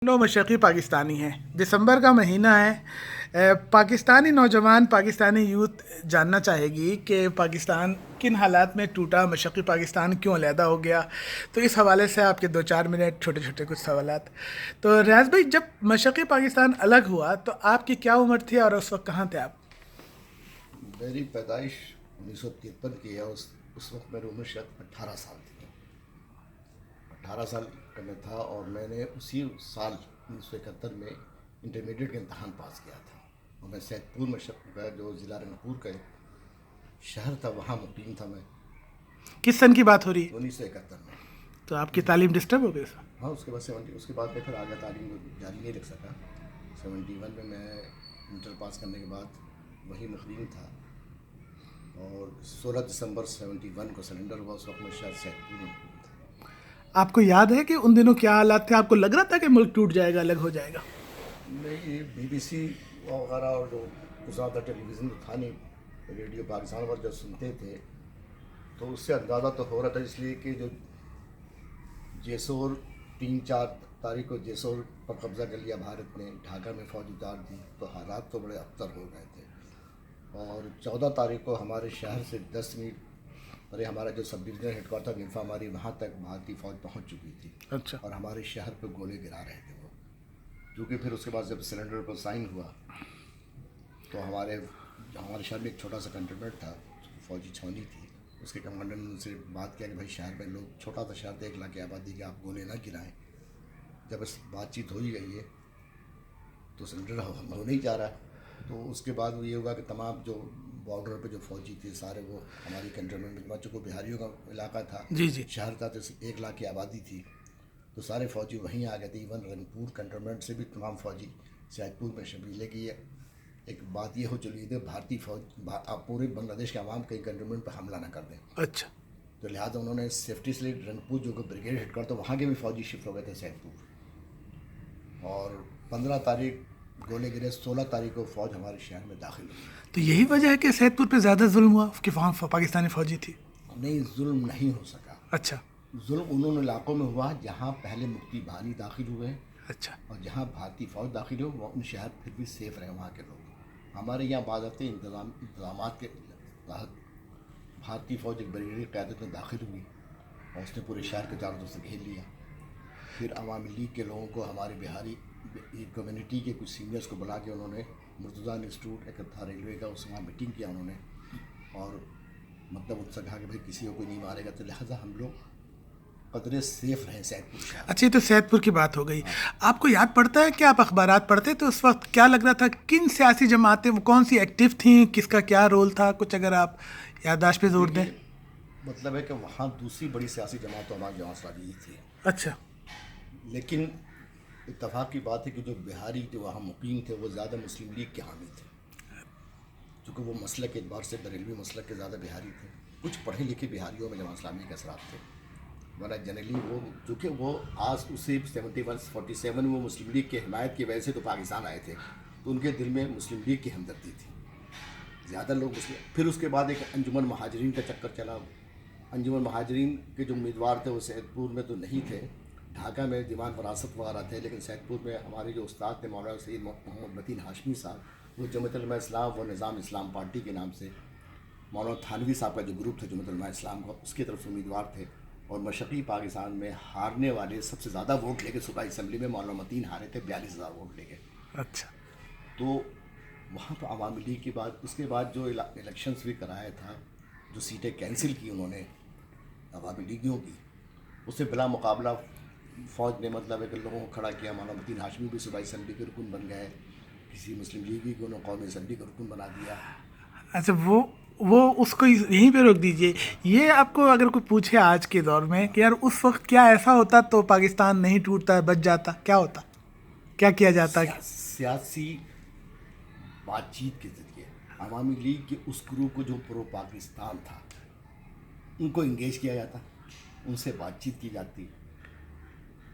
نو مشرقی پاکستانی ہیں. دسمبر کا مہینہ ہے. پاکستانی نوجوان پاکستانی یوتھ جاننا چاہے گی کہ پاکستان کن حالات میں ٹوٹا, مشرقی پاکستان کیوں علیحدہ ہو گیا. تو اس حوالے سے آپ کے 2-4 منٹ چھوٹے چھوٹے کچھ سوالات. تو ریاض بھائی, جب مشرقی پاکستان الگ ہوا تو آپ کی کیا عمر تھی اور اس وقت کہاں تھے آپ؟ میری پیدائش 1953 کی ہے. اس وقت میری عمر شاید 18 سال تھی. 18 سال کا میں تھا اور میں نے اسی سال 1971 میں انٹرمیڈیٹ کا امتحان پاس کیا تھا. اور میں سید پور مشرق کا جو ضلع رنگپور کا ایک شہر تھا وہاں مقیم تھا. میں کس سن کی بات ہو رہی ہے؟ 1971 میں. تو آپ کی تعلیم ڈسٹرب ہو گئی سر؟ ہاں, اس کے بعد اس کے بعد میں پھر آگے تعلیم جاری نہیں رکھ سکا. 71 میں انٹر پاس کرنے کے بعد وہی مقیم تھا اور 16 دسمبر 71 کو سرنڈر ہوا. اس وقت میں شاید سید پور میں. آپ کو یاد ہے کہ ان دنوں کیا حالات تھے؟ آپ کو لگ رہا تھا کہ ملک ٹوٹ جائے گا, الگ ہو جائے گا؟ نہیں, BBC وغیرہ اور جو زیادہ ٹیلی ویژن تو تھا نہیں, ریڈیو پاکستان پر جب سنتے تھے تو اس سے اندازہ تو ہو رہا تھا. اس لیے کہ جو جیسور 3-4 تاریخ کو جیسور پر قبضہ کر لیا بھارت نے, ڈھاکہ میں فوج اتار دی, تو حالات تو بڑے ابتر ہو گئے تھے. اور 14 تاریخ کو ہمارے شہر سے 10 میل ارے ہمارا جو سب ڈویژنل ہیڈ کوارٹر نلفا ماری, وہاں تک بھارتی فوج پہنچ چکی تھی. اچھا. اور ہمارے شہر پہ گولے گرا رہے تھے وہ. کیونکہ پھر اس کے بعد جب سلنڈر پر سائن ہوا تو ہمارے شہر میں ایک چھوٹا سا کنٹینمنٹ تھا, فوجی چھاونی تھی. اس کے کمانڈر نے ان سے بات کیا کہ بھائی شہر میں لوگ, چھوٹا سا شہر 1 لاکھ کی آبادی کے, آپ گولے نہ گرائیں. جب اس بات چیت ہو ہی گئی ہے تو سلنڈر ہو نہیں جا رہا. تو اس کے بعد وہ یہ ہوگا کہ تمام جو بارڈر پہ جو فوجی تھے سارے وہ ہماری کنٹینمنٹ میں, چونکہ بہاریوں کا علاقہ تھا, جی. شہر تھا, تو 1 لاکھ کی آبادی تھی, تو سارے فوجی وہیں آ گئے تھے. ایون رنگپور کنٹونمنٹ سے بھی تمام فوجی سید پور میں شامل. لیکن ایک بات یہ ہو چلی تھی, بھارتی فوج پورے بنگلہ دیش کے عوام کئی کنٹونمنٹ پہ حملہ نہ کر دیں. اچھا. تو لہٰذا انہوں نے سیفٹی سے رنگپور جو کہ بریگیڈ ہیڈ کوارٹر, وہاں کے بھی فوجی شفٹ ہو گئے تھے سید پور. اور 15 تاریخ گولے گرے, 16 تاریخ کو فوج ہمارے شہر میں داخل ہوئی. تو یہی وجہ ہے کہ سید پور پہ زیادہ ظلم ہوا کہ وہاں پاکستانی فوجی تھی؟ نہیں, ظلم نہیں ہو سکا. اچھا. ظلم انہوں علاقوں میں ہوا جہاں پہلے مفتی بھانی داخل ہوئے, اچھا. اور جہاں بھارتی فوج داخل ہو وہ ان شہر پھر بھی سیف رہے وہاں کے لوگ. ہمارے یہاں باضابطے انتظامات کے تحت بھارتی فوج ایک بریگیڈ قیادت میں داخل ہوئی اور اس نے پورے شہر کے چاروں طرف سے گھیر لیا. پھر عوامی لیگ کے لوگوں کو, ہمارے بہاری کمیونٹی کے کچھ سینئرس کو بلا کے انہوں نے مرتضیٰ انسٹیٹیوٹ ایک تھا ریلوے کا, اس وہاں میٹنگ کیا انہوں نے, اور مطلب ان سے کہا کہ بھائی کسی کو کوئی نہیں مارے گا, تو لہٰذا ہم لوگ قدرے سیف رہیں سید پور شہر. اچھا, یہ تو سید پور کی بات ہو گئی. آپ کو یاد پڑتا ہے کہ آپ اخبارات پڑھتے تو اس وقت کیا لگ رہا تھا, کن سیاسی جماعتیں وہ کون سی ایکٹیو تھیں, کس کا کیا رول تھا, کچھ اگر آپ یادداشت پہ زور دیں؟ مطلب ہے کہ وہاں دوسری بڑی سیاسی جماعت تو ہماری جماعت اسلامی تھی. اچھا. لیکن اتفاق کی بات ہے کہ جو بہاری جو وہاں مقیم تھے وہ زیادہ مسلم لیگ کے حامی تھے, چونکہ وہ مسلک کے اعتبار سے بریلوی مسلک کے زیادہ بہاری تھے. کچھ پڑھے لکھے بہاریوں میں جماعت اسلامی کے اثرات تھے, ورنہ جنرلی وہ چونکہ وہ آج اسی 47 میں وہ مسلم لیگ کی حمایت کی وجہ سے تو پاکستان آئے تھے, تو ان کے دل میں مسلم لیگ کی ہمدردی تھی زیادہ لوگ مسلم. پھر اس کے بعد ایک انجمن مہاجرین کا چکر چلا. انجمن مہاجرین کے جو امیدوار تھے وہ سید پور میں تو نہیں تھے, ڈھاکہ میں دیوان وراثت وغیرہ تھے, لیکن سید پور میں ہمارے جو استاد تھے مولانا سید محمد متین ہاشمی صاحب, وہ جمعیت علماء اسلام و نظام اسلام پارٹی کے نام سے مولانا تھانوی صاحب کا جو گروپ تھا جمعیت علماء اسلام کا, اس کی طرف سے امیدوار تھے. اور مشرقی پاکستان میں ہارنے والے سب سے زیادہ ووٹ لے کے صوبائی اسمبلی میں مولانا متین ہارے تھے, 42,000 ووٹ لے کے. اچھا. تو وہاں پہ عوامی لیگ کے بعد اس کے بعد جو الیکشنز بھی کرایا تھا, جو سیٹیں کینسل کی انہوں نے عوامی لیگیوں کی, اس سے بلا مقابلہ فوج نے مطلب ہے کہ لوگوں کو کھڑا کیا. مولانا متین ہاشمی بھی صوبائی اسمبلی کے رکن بن گئے, کسی مسلم لیگی کو انہوں قومی اسمبلی کا رکن بنا دیا. اچھا, وہ اس کو یہیں پہ روک دیجئے. یہ آپ کو اگر کوئی پوچھے آج کے دور میں کہ یار اس وقت کیا ایسا ہوتا تو پاکستان نہیں ٹوٹتا, بچ جاتا, کیا ہوتا, کیا کیا جاتا؟ سیاسی بات چیت کے ذریعے عوامی لیگ کے اس گروپ کو جو پرو پاکستان تھا ان کو انگیج کیا جاتا, ان سے بات چیت کی جاتی.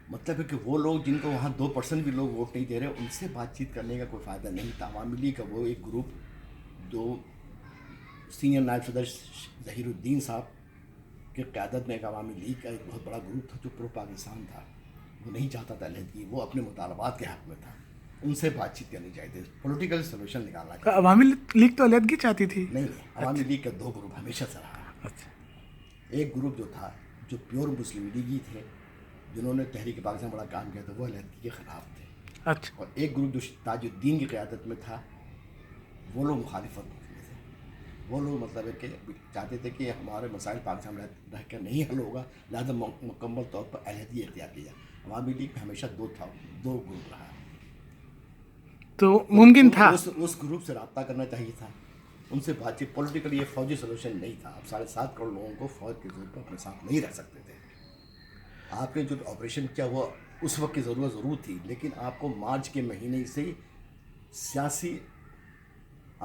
مطلب ہے کہ وہ لوگ جن کو وہاں 2% بھی لوگ ووٹ نہیں دے رہے, ان سے بات چیت کرنے کا کوئی فائدہ نہیں تھا. عوامی لیگ کا وہ ایک گروپ, دو سینئر نائب صدر ظہیر الدین صاحب کی قیادت میں ایک عوامی لیگ کا ایک بہت بڑا گروپ تھا جو پرو پاکستان تھا, وہ نہیں چاہتا تھا علیحدگی، وہ اپنے مطالبات کے حق میں تھا. ان سے بات چیت کرنی چاہیے تھی، پولیٹیکل سولوشن نکالنا چاہیے. عوامی لیگ تو علیحدگی چاہتی تھی. نہیں، عوامی لیگ کا 2 گروپ ہمیشہ سے رہا. اچھا. ایک گروپ جو تھا جو پیور مسلم لیگی تھے، جنہوں نے تحریک پاکستان بڑا کام کیا تھا، وہ علیحدگی کے خلاف تھے. اچھا. اور ایک گروپ جو تاج الدین کی قیادت میں تھا، وہ لوگ مخالفت میں تھے. وہ لوگ مطلب ہے کہ چاہتے تھے کہ ہمارے مسائل پاکستان میں رہ کر نہیں حل ہوگا، لہٰذا مکمل طور پر علیحدگی اختیار کیا. عوامی لیگ میں ہمیشہ 2 گروپ رہا. تو ممکن تھا اس گروپ سے رابطہ کرنا چاہیے تھا، ان سے بات چیت. پولیٹیکل یہ فوجی سولوشن نہیں تھا. آپ 7.5 کروڑ لوگوں کو فوج کے زور پر اپنے ساتھ نہیں رکھ سکتے تھے. آپ نے جو آپریشن کیا وہ اس وقت کی ضرورت ضرور تھی، لیکن آپ کو مارچ کے مہینے سے ہی سیاسی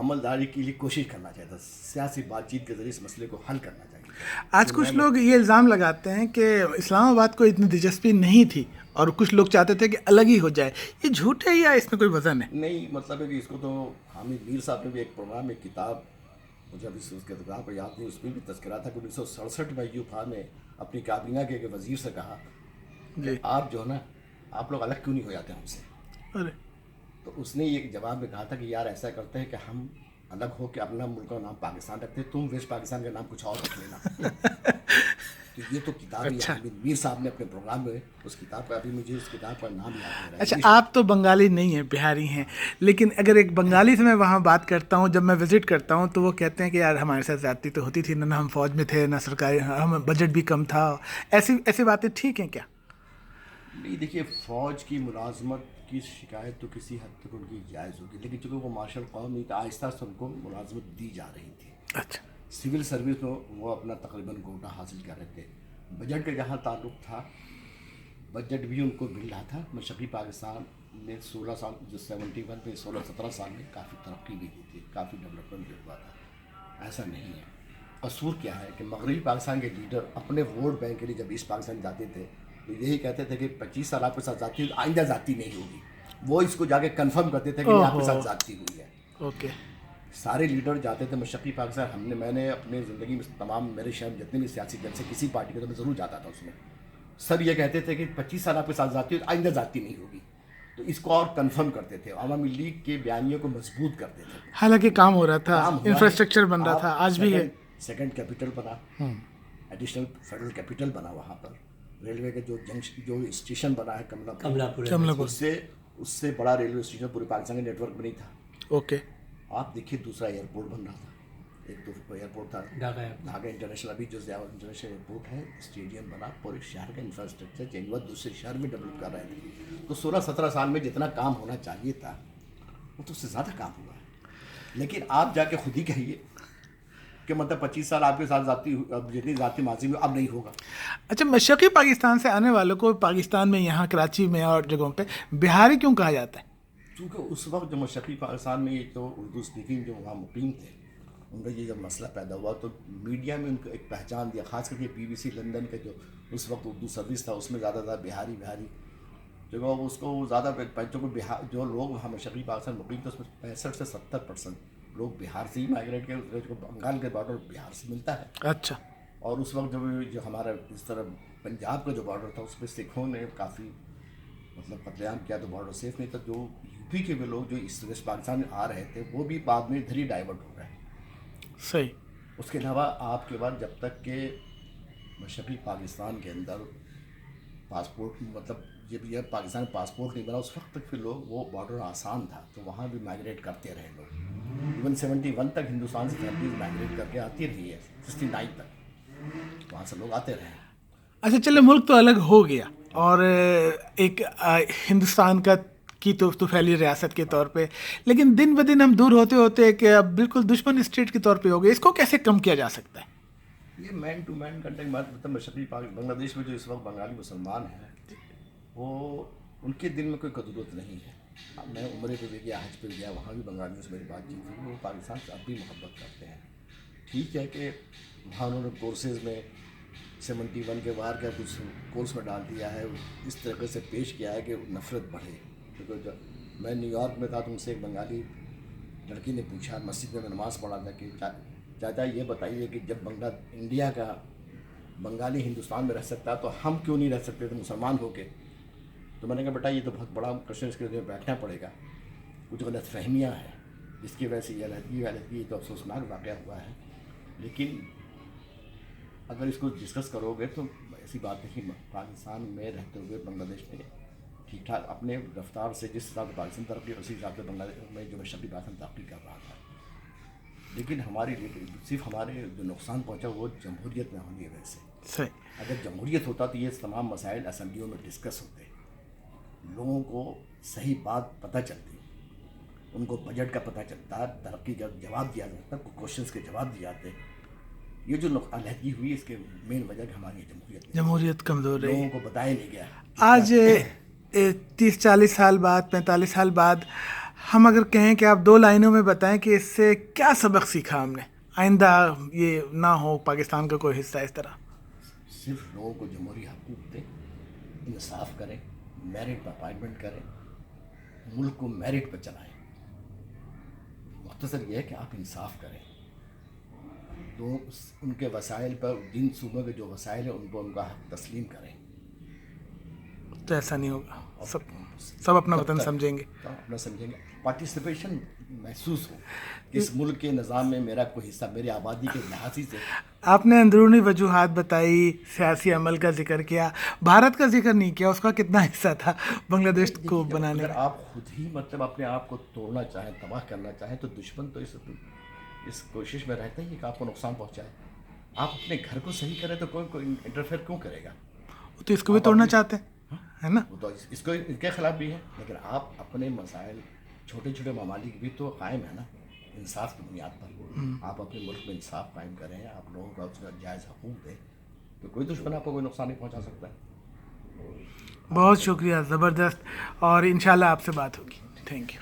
عملداری کے لیے کوشش کرنا چاہیے تھا، سیاسی بات چیت کے ذریعے اس مسئلے کو حل کرنا چاہیے تھا. آج کچھ لوگ یہ الزام لگاتے ہیں کہ اسلام آباد کو اتنی دلچسپی نہیں تھی اور کچھ لوگ چاہتے تھے کہ الگ ہی ہو جائے. یہ جھوٹ ہے یا اس میں کوئی وزن ہے؟ نہیں، مطلب ہے کہ اس کو تو حامد میر صاحب نے بھی ایک پروگرام میں کتاب، مجھے ابھی اس کے کتاب کو یاد نہیں، اس میں بھی تذکرہ تھا کہ 1967 میں ایوب خان نے اپنی کابینہ کے ایک وزیر سے کہا کہ آپ جو ہے نا، آپ لوگ الگ کیوں نہیں ہو جاتے ہم سے. ارے. تو اس نے یہ جواب میں کہا تھا کہ یار ایسا کرتے ہیں کہ ہم الگ ہو کے اپنا ملک کا نام پاکستان رکھتے ہیں، تم ویسٹ پاکستان کا نام کچھ اور رکھ لینا. تو یہ تو کتاب ہی حامد میر صاحب نے اپنے پروگرام میں اس کتاب کا، ابھی مجھے اس کتاب کا نام یاد نہیں رہا. اچھا، آپ تو بنگالی نہیں ہیں، بہاری ہیں، لیکن اگر ایک بنگالی سے میں وہاں بات کرتا ہوں، جب میں وزٹ کرتا ہوں تو وہ کہتے ہیں کہ یار ہمارے ساتھ زیادتی تو ہوتی تھی، نہ ہم فوج میں تھے، نہ سرکاری، ہم بجٹ بھی کم تھا. ایسی باتیں ٹھیک ہیں کیا؟ نہیں، دیکھیے، فوج کی ملازمت کی شکایت تو کسی حد تک ان کی جائز ہوگی، لیکن چونکہ وہ مارشل قوم نہیں تھا، آہستہ آہستہ ان کو ملازمت دی جا رہی تھی. اچھا. سول سروس میں وہ اپنا تقریباً کوٹا حاصل کر رہے تھے. بجٹ کا جہاں تعلق تھا، بجٹ بھی ان کو مل رہا تھا. مشرقی پاکستان نے 16 سال، جو 71 میں 16-17 سال میں کافی ترقی بھی کی تھی، کافی ڈیولپمنٹ بھی ہوا تھا. ایسا نہیں ہے. قصور کیا ہے کہ مغربی پاکستان کے لیڈر اپنے ووٹ بینک کے لیے جب ایسٹ پاکستان جاتے تھے تو یہی کہتے تھے کہ 25 سال آپ کے ساتھ ذاتی، آئندہ ذاتی نہیں ہوگی. وہ اس کو جا کے کنفرم کرتے تھے کہ یہ آپ کے ساتھ ذاتی ہوئی ہے. اوکے. سارے لیڈر جاتے تھے مشرقی پاکستان. میں نے اپنے زندگی میں تمام میرے شہر جتنے بھی سیاسی دل سے کسی پارٹی کے تو میں ضرور جاتا تھا. اس میں سب یہ کہتے تھے کہ 25 سال آپ کے ساتھ ذاتی، آئندہ ذاتی نہیں ہوگی. تو اس کو اور کنفرم کرتے تھے، عوامی لیگ کے بیانیوں کو مضبوط کرتے تھے. حالانکہ کام ہو رہا تھا، انفراسٹرکچر بن رہا تھا، آج بھی ہے. سیکنڈ کیپٹل بنا، ایڈیشنل فیڈرل کیپٹل بنا وہاں پر. ریلوے کا جو اسٹیشن بنا ہے کملا پور، اس سے بڑا ریلوے اسٹیشن پورے پاکستان کے نیٹ ورک میں نہیں تھا. اوکے. آپ دیکھیے دوسرا ایئرپورٹ بن رہا تھا. ایک تو ایئرپورٹ تھا ڈھاکہ انٹرنیشنل، ابھی جو انٹرنیشنل ایئرپورٹ ہے، اسٹیڈیم بنا، پورے شہر کا انفراسٹرکچر چینج ہوا، دوسرے شہر میں ڈیولپ کر رہے تھے. تو 16-17 سال میں جتنا کام ہونا چاہیے تھا وہ تو اس سے زیادہ کام ہوا ہے. لیکن آپ جا کے خود ہی کہیے کہ مطلب 25 سال آپ کے ساتھ ذاتی، اب جتنی ذاتی ماضی میں اب نہیں ہوگا. اچھا، مشرقی پاکستان سے آنے والوں کو پاکستان میں، یہاں کراچی میں اور جگہوں پہ بہاری کیوں کہا جاتا ہے؟ کیونکہ اس وقت جو مشرقی پاکستان میں یہ تو اردو اسپیکنگ جو وہاں مقیم تھے، ان کا یہ جب مسئلہ پیدا ہوا تو میڈیا میں ان کو ایک پہچان دیا. خاص کر کے BBC لندن کا جو اس وقت اردو سروس تھا، اس میں زیادہ تر بہاری جو اس کو زیادہ بچوں کو جو لوگ وہاں مشرقی پاکستان مقیم تھے، اس میں 65 سے 70% لوگ بہار سے ہی مائگریٹ کیے. اس کو بنگال کے بارڈر بہار سے ملتا ہے. اچھا. اور اس وقت جو ہمارا اس طرح پنجاب کا جو بارڈر تھا، اس پہ سکھوں نے کافی مطلب قتل عام کیا، تو بارڈر سیف نہیں تھا. جو UP کے بھی لوگ جو اس ویسٹ پاکستان میں آ رہے تھے، وہ بھی بعد میں ادھر ہی ڈائیورٹ ہو گئے. صحیح. اس کے علاوہ آپ کے بعد جب تک کہ مشرقی پاکستان کے اندر پاسپورٹ، مطلب جب یہ پاکستان پاسپورٹ نہیں بنا، اس وقت تک پھر لوگ، وہ بارڈر آسان تھا تو وہاں بھی مائگریٹ کرتے رہے لوگ. ایون 71 تک ہندوستان سے فیملیز مائگریٹ کر کے آتی رہی ہے، 69 تک وہاں سے لوگ آتے رہے. اچھا چلے، ملک تو الگ ہو گیا اور ایک ہندوستان کی تو پھیلی ریاست کے طور پہ، لیکن دن بدن ہم دور ہوتے ہوتے کہ اب بالکل دشمن اسٹیٹ کے طور پہ ہو گئے. اس کو کیسے کم کیا جا سکتا ہے؟ یہ مین ٹو مین کنٹیکٹ، مطلب مشرقی بنگلہ دیش میں جو اس وقت بنگالی مسلمان ہیں، وہ ان کے دل میں کوئی قدرت نہیں ہے. میں عمرے پہ بھی گیا، حج پہ بھی گیا، وہاں بھی بنگالیوں سے میری بات چیت ہوئی. وہ پاکستان سے اب بھی محبت کرتے ہیں. ٹھیک ہے کہ وہاں انہوں نے کورسز میں 71 کے بعد کا کچھ کورس میں ڈال دیا ہے، اس طریقے سے پیش کیا ہے کہ نفرت بڑھے. کیونکہ جب میں نیو یارک میں تھا تو ان سے ایک بنگالی لڑکی نے پوچھا، مسجد میں نماز پڑھا تھا، کہ چاچا یہ بتائیے کہ جب انڈیا کا بنگالی ہندوستان میں رہ سکتا ہے تو ہم کیوں نہیں رہ سکتے تھے مسلمان ہو کے؟ تو میں نے کہا بیٹا یہ تو بہت بڑا کوشچن، اس کے لیے بیٹھنا پڑے گا. کچھ غلط فہمیاں ہیں جس کی وجہ سے یہ علیحدگی تو افسوسناک واقعہ ہوا ہے. لیکن اگر اس کو ڈسکس کرو گے تو ایسی بات ہے کہ پاکستان میں رہتے ہوئے بنگلہ دیش میں ٹھیک ٹھاک اپنے رفتار سے جس حساب سے پاکستان ترقی اسی حساب سے بنگلہ دیش میں جو مشرقی پاکستان ترقی کر رہا تھا. لیکن ہماری صرف ہمارے جو نقصان پہنچا وہ جمہوریت میں ہونے کی وجہ سے. صحیح. اگر جمہوریت ہوتا تو یہ تمام مسائل اسمبلیوں میں ڈسکس ہوتے، لوگوں کو صحیح بات پتہ چلتی، ان کو بجٹ کا پتہ چلتا، ترقی کا جواب دیا جاتا، کوشچنس کے جواب دیے جاتے. یہ جو علیحدگی ہوئی اس کے مین وجہ کہ ہماری جمہوریت کمزور رہی. لوگوں کو بتایا نہیں گیا. آج 30-40 سال بعد 45 سال بعد ہم اگر کہیں کہ آپ 2 لائنوں میں بتائیں کہ اس سے کیا سبق سیکھا ہم نے، آئندہ یہ نہ ہو پاکستان کا کوئی حصہ اس طرح. صرف لوگوں کو جمہوری حقوق دیں، انصاف کریں، میرٹ پر اپائنٹمنٹ کریں، ملک کو میرٹ پر چلائیں. مختصر یہ ہے کہ آپ انصاف کریں، تو ان کے وسائل پر جن صوبوں کے جو وسائل ہیں ان کو ان کا حق تسلیم کریں. تو ایسا نہیں ہوگا. سب اپنا وطن سمجھیں گے. اپنا سمجھیں گے. پارٹیسپیشن محسوس ہو کہ اس ملک کے نظام میں میرا کوئی حصہ، میری آبادی کے لحاظ سے. آپ نے اندرونی وجوہات بتائی، سیاسی عمل کا ذکر کیا، بھارت کا ذکر نہیں کیا. اس کا کتنا حصہ تھا بنگلہ دیش کو بنانے اگر آپ خود ہی مطلب اپنے آپ کو توڑنا چاہیں، تباہ کرنا چاہیں، تو دشمن تو اس کوشش میں رہتا ہی کہ آپ کو نقصان پہنچائے. آپ اپنے گھر کو صحیح کریں تو کوئی انٹرفیئر کیوں کرے گا؟ تو اس کو بھی توڑنا چاہتے ہیں، ہے نا. وہ تو اس کو ان کے خلاف بھی ہے. لیکن آپ اپنے مسائل چھوٹے چھوٹے ممالک بھی تو قائم ہے نا انصاف کی بنیاد پر. آپ اپنے ملک میں انصاف قائم کریں، آپ لوگوں کو اس کا جائز حقوق دیں، تو کوئی دشمن آپ کو کوئی نقصان نہیں پہنچا سکتا ہے. بہت شکریہ، زبردست. اور انشاءاللہ آپ سے بات ہوگی. Thank you.